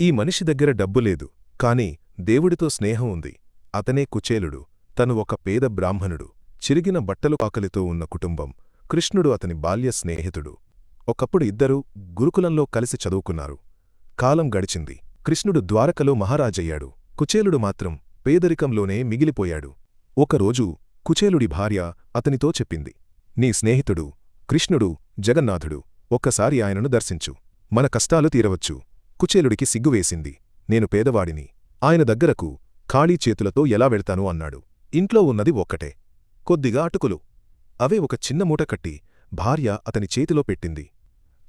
ఈ మనిషి దగ్గర డబ్బు లేదు, కాని దేవుడితో స్నేహం ఉంది. అతనే కుచేలుడు. తను ఒక పేద బ్రాహ్మణుడు. చిరిగిన బట్టలు ఆకలితో ఉన్న కుటుంబం. కృష్ణుడు అతని బాల్య స్నేహితుడు. ఒకప్పుడు ఇద్దరూ గురుకులంలో కలిసి చదువుకున్నారు. కాలం గడిచింది. కృష్ణుడు ద్వారకలో మహారాజయ్యాడు. కుచేలుడు మాత్రం పేదరికంలోనే మిగిలిపోయాడు. ఒకరోజు కుచేలుడి భార్య అతనితో చెప్పింది, నీ స్నేహితుడు కృష్ణుడు జగన్నాథుడు. ఒక్కసారి ఆయనను దర్శించు. మన కష్టాలు తీరవచ్చు. కుచేలుడికి సిగ్గువేసింది. నేను పేదవాడిని. ఆయన దగ్గరకు ఖాళీ చేతులతో ఎలా వెళ్తాను అన్నాడు. ఇంట్లో ఉన్నది ఒక్కటే, కొద్దిగా అటుకులు. అవే ఒక చిన్న మూట కట్టి భార్య అతని చేతిలో పెట్టింది.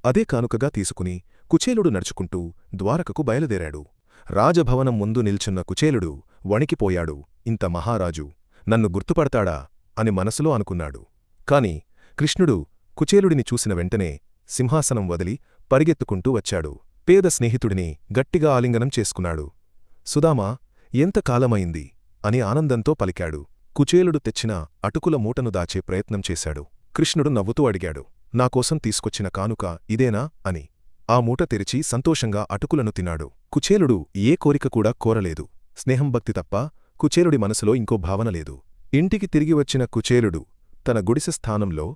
అదే కానుకగా తీసుకుని కుచేలుడు నడుచుకుంటూ ద్వారకకు బయలుదేరాడు. రాజభవనం ముందు నిల్చున్న కుచేలుడు వణికిపోయాడు. ఇంత మహారాజు నన్ను గుర్తుపడతాడా అని మనసులో అనుకున్నాడు. కాని కృష్ణుడు కుచేలుడిని చూసిన వెంటనే సింహాసనం వదిలి పరిగెత్తుకుంటూ వచ్చాడు. పేద స్నేహితుడిని గట్టిగా ఆలింగనం చేసుకున్నాడు. సుదామా, ఎంతకాలమైంది అని ఆనందంతో పలికాడు. కుచేలుడు తెచ్చిన అటుకుల మూటను దాచే ప్రయత్నం చేశాడు. కృష్ణుడు నవ్వుతూ అడిగాడు, నాకోసం తీసుకొచ్చిన కానుక ఇదేనా అని. ఆ మూట తెరిచి సంతోషంగా అటుకులను తిన్నాడు. కుచేలుడు ఏ కోరిక కూడా కోరలేదు. స్నేహం భక్తి తప్ప కుచేలుడి మనసులో ఇంకో భావన లేదు. ఇంటికి తిరిగి వచ్చిన కుచేలుడు తన గుడిసె స్థానంలో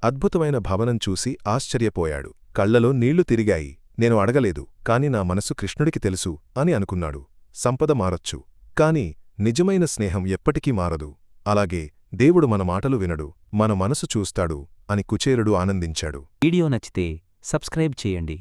అద్భుతమైన భవనం చూసి ఆశ్చర్యపోయాడు. కళ్లలో నీళ్లు తిరిగాయి. నేను అడగలేదు, కాని నా మనసు కృష్ణుడికి తెలుసు అని అనుకున్నాడు. సంపద మారొచ్చు, కాని నిజమైన స్నేహం ఎప్పటికీ మారదు. అలాగే దేవుడు మన మాటలు వినడు, మన మనసు చూస్తాడు అని కుచేలుడు ఆనందించాడు. వీడియో నచ్చితే సబ్స్క్రైబ్ చేయండి.